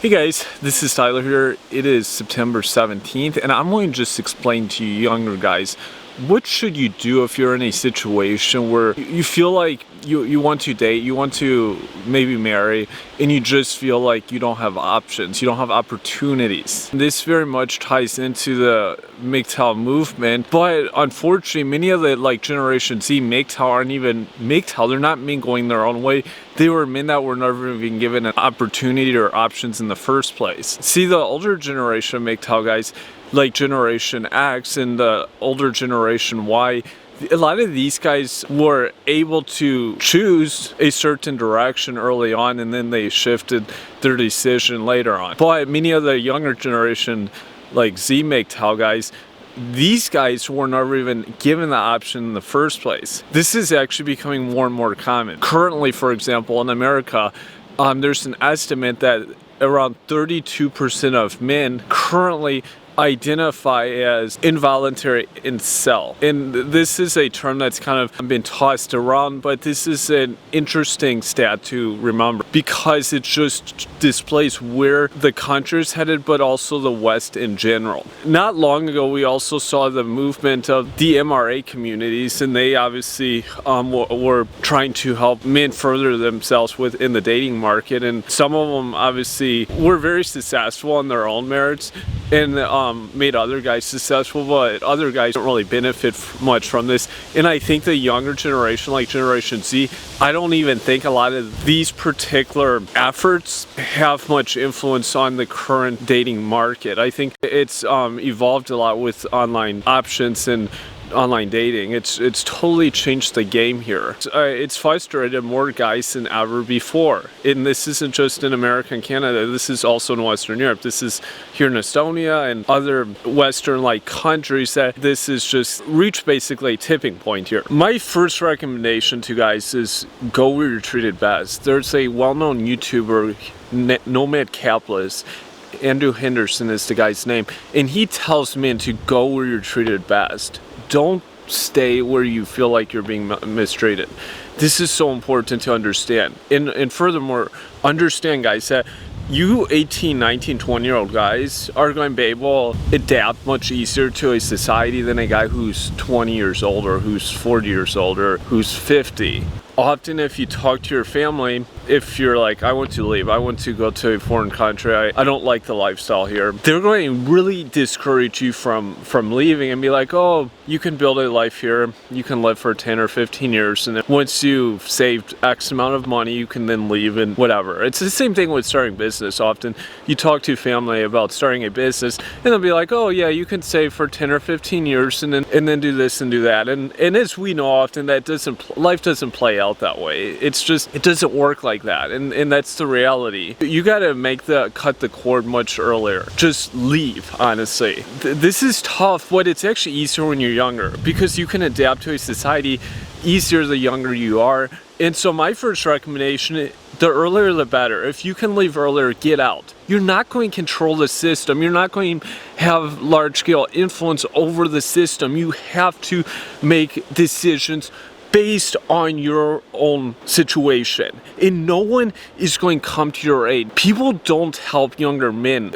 Hey guys, this is Tyler here. It is September 17th and I'm going to just explain to you younger guys, what should you do if you're in a situation where you feel like you want to date, you want to maybe marry, and you just feel like you don't have options, you don't have opportunities. This very much ties into the MGTOW movement, but unfortunately many of the Generation Z MGTOW aren't even MGTOW, they're not men going their own way. They were men that were never even given an opportunity or options in the first place. See, the older generation MGTOW guys, like Generation X and the older Generation Y, a lot of these guys were able to choose a certain direction early on and then they shifted their decision later on. But many of the younger generation, like Z MGTOW guys, these guys were never even given the option in the first place. This is actually becoming more and more common. Currently, for example, in America, there's an estimate that around 32% of men currently identify as involuntary incel. And this is a term that's kind of been tossed around, but this is an interesting stat to remember because it just displays where the country is headed, but also the West in general. Not long ago, we also saw the movement of the MRA communities, and they obviously were trying to help men further themselves within the dating market, and some of them obviously were very successful in their own merits and made other guys successful, but other guys don't really benefit much from this. And I think the younger generation, like Generation Z, I don't even think a lot of these particular efforts have much influence on the current dating market. I think it's evolved a lot with online options and online dating. It's totally changed the game here. It's frustrated more guys than ever before. And this isn't just in America and Canada, this is also in Western Europe. This is here in Estonia and other Western countries that this is just reached basically a tipping point here. My first recommendation to guys is go where you're treated best. There's a well-known YouTuber, Nomad Capitalist, Andrew Henderson is the guy's name, and he tells men to go where you're treated best. Don't stay where you feel like you're being mistreated. This is so important to understand. And furthermore, understand, guys, that you 18, 19, 20-year-old guys are going to be able to adapt much easier to a society than a guy who's 20 years old or who's 40 years old or who's 50. Often if you talk to your family, if you're like, I want to leave, I want to go to a foreign country, I don't like the lifestyle here, they're going to really discourage you from leaving and be like, oh, you can build a life here, you can live for 10 or 15 years, and then once you've saved X amount of money, you can then leave and whatever. It's the same thing with starting business. Often you talk to family about starting a business and they'll be like, oh yeah, you can save for 10 or 15 years and then do this and do that. And as we know, often that life doesn't play out that way. It's just, it doesn't work like that, and that's the reality. You got to cut the cord much earlier. Just leave, honestly. This is tough, but it's actually easier when you're younger because you can adapt to a society easier the younger you are. And so my first recommendation, the earlier the better. If you can leave earlier, get out. You're not going to control the system. You're not going to have large-scale influence over the system. You have to make decisions based on your own situation, and no one is going to come to your aid. People don't help younger men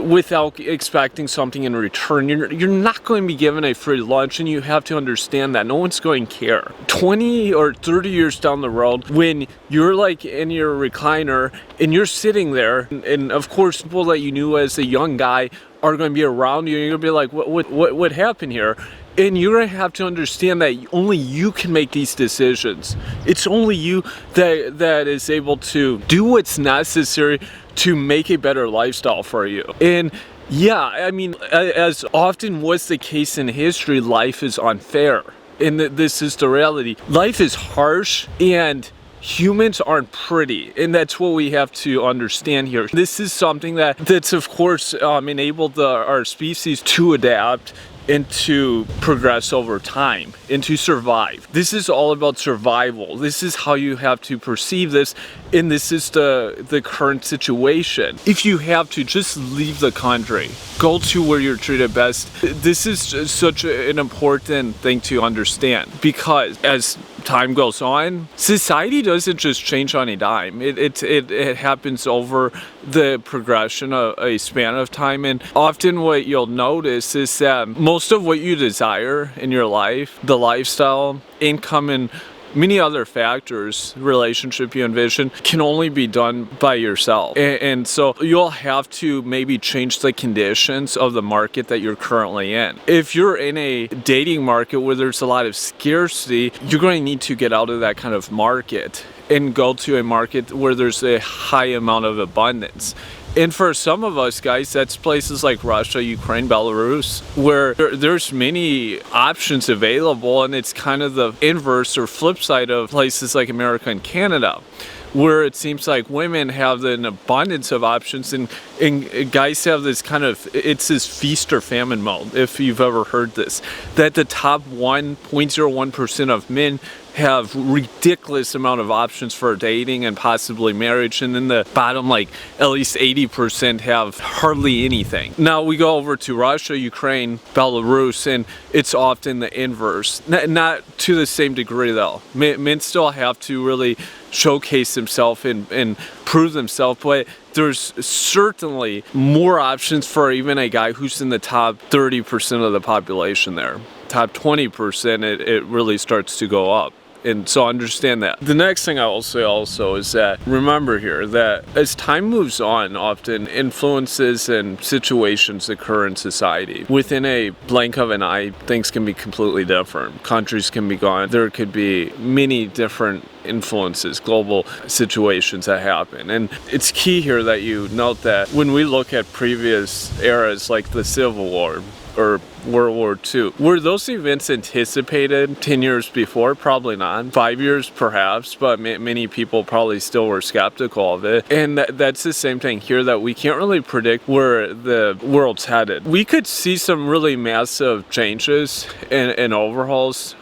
without expecting something in return. You're not going to be given a free lunch, and you have to understand that no one's going to care. 20 or 30 years down the road, when you're in your recliner and you're sitting there, and of course people that you knew as a young guy are going to be around you, and you're going to be like, what happened here? And you're going to have to understand that only you can make these decisions. It's only you that is able to do what's necessary to make a better lifestyle for you. And yeah, I mean, as often was the case in history, life is unfair. And this is the reality. Life is harsh and humans aren't pretty, and that's what we have to understand here. This is something that's of course enabled our species to adapt and to progress over time and to survive. This is all about survival. This is how you have to perceive this, and this is the current situation. If you have to, just leave the country. Go to where you're treated best. This is such an important thing to understand, because as time goes on, society doesn't just change on a dime. It happens over the progression of a span of time. And often what you'll notice is that most of what you desire in your life, the lifestyle, income, and many other factors, relationship you envision, can only be done by yourself. And so you'll have to maybe change the conditions of the market that you're currently in. If you're in a dating market where there's a lot of scarcity, you're going to need to get out of that kind of market and go to a market where there's a high amount of abundance. And for some of us guys, that's places like Russia, Ukraine, Belarus, where there's many options available, and it's kind of the inverse or flip side of places like America and Canada, where it seems like women have an abundance of options and guys have this kind of, it's this feast or famine mode, if you've ever heard this, that the top 1.01% of men have ridiculous amount of options for dating and possibly marriage, and then the bottom, like at least 80%, have hardly anything. Now we go over to Russia, Ukraine, Belarus, and it's often the inverse. Not to the same degree though. Men still have to really showcase themselves and prove themselves, but there's certainly more options for even a guy who's in the top 30% of the population there. Top 20%, it really starts to go up. And so understand that. The next thing I will say also is that remember here that as time moves on, often influences and situations occur in society. Within a blink of an eye, things can be completely different. Countries can be gone. There could be many different influences, global situations that happen. And it's key here that you note that when we look at previous eras like the Civil War or World War II. Were those events anticipated 10 years before? Probably not. 5 years perhaps, but many people probably still were skeptical of it. And that's the same thing here, that we can't really predict where the world's headed. We could see some really massive changes and overhauls.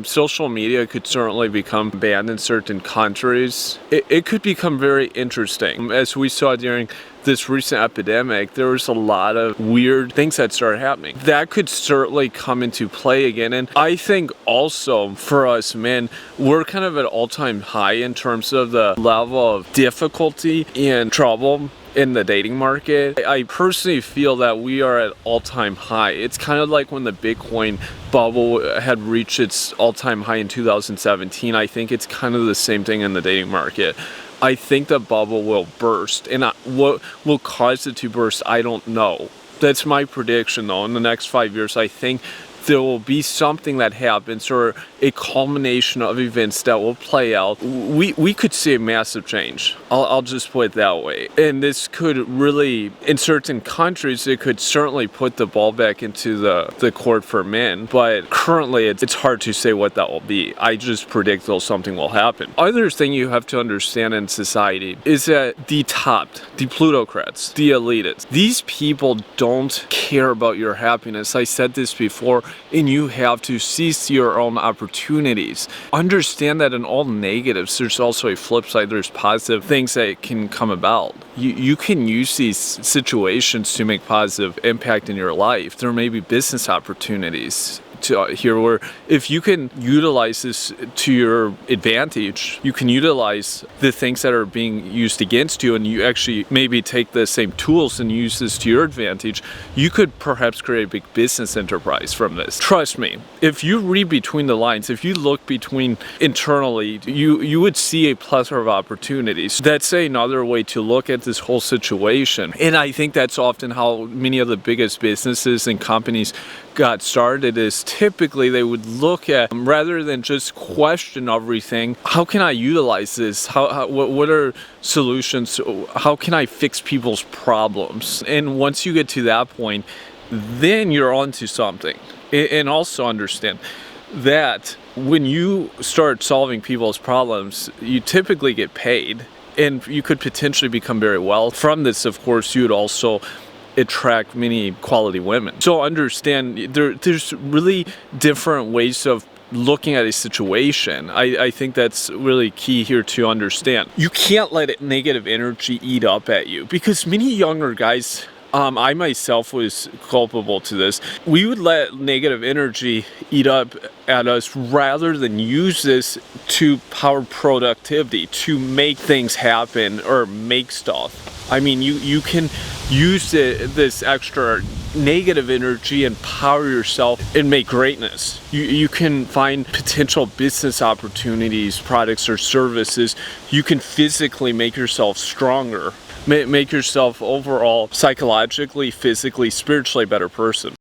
Social media could certainly become banned in certain countries. It could become very interesting. As we saw during this recent epidemic, there was a lot of weird things that started happening. That could certainly come into play again. And I think also for us men, we're kind of at all-time high in terms of the level of difficulty and trouble in the dating market. I personally feel that we are at all-time high. It's kind of like when the Bitcoin bubble had reached its all-time high in 2017. I think it's kind of the same thing in the dating market. I think the bubble will burst, and what will cause it to burst, I don't know. That's my prediction though. In the next 5 years, I think there will be something that happens, or a culmination of events that will play out. We could see a massive change. I'll just put it that way. And this could really, in certain countries, it could certainly put the ball back into the court for men. But currently, it's hard to say what that will be. I just predict that something will happen. Other thing you have to understand in society is that the plutocrats, the elitists, these people don't care about your happiness. I said this before, and you have to seize your own opportunities. Understand that in all negatives, there's also a flip side. There's positive things that can come about. You can use these situations to make positive impact in your life. There may be business opportunities here where if you can utilize this to your advantage, you can utilize the things that are being used against you, and you actually maybe take the same tools and use this to your advantage. You could perhaps create a big business enterprise from this. Trust me, if you read between the lines, if you look between internally, you would see a plethora of opportunities. That's another way to look at this whole situation. And I think that's often how many of the biggest businesses and companies got started, is typically they would look at, rather than just question everything, how can I utilize this? What are solutions? How can I fix people's problems? And once you get to that point, then you're onto something. And also understand that when you start solving people's problems, you typically get paid, and you could potentially become very well. From this, of course, you would also attract many quality women. So understand there's really different ways of looking at a situation. I think that's really key here to understand. You can't let negative energy eat up at you, because many younger guys I myself was culpable to this. We would let negative energy eat up at us rather than use this to power productivity, to make things happen or make stuff. I mean, you can use this extra negative energy and power yourself and make greatness. You can find potential business opportunities, products or services. You can physically make yourself stronger, make yourself overall psychologically, physically, spiritually better person.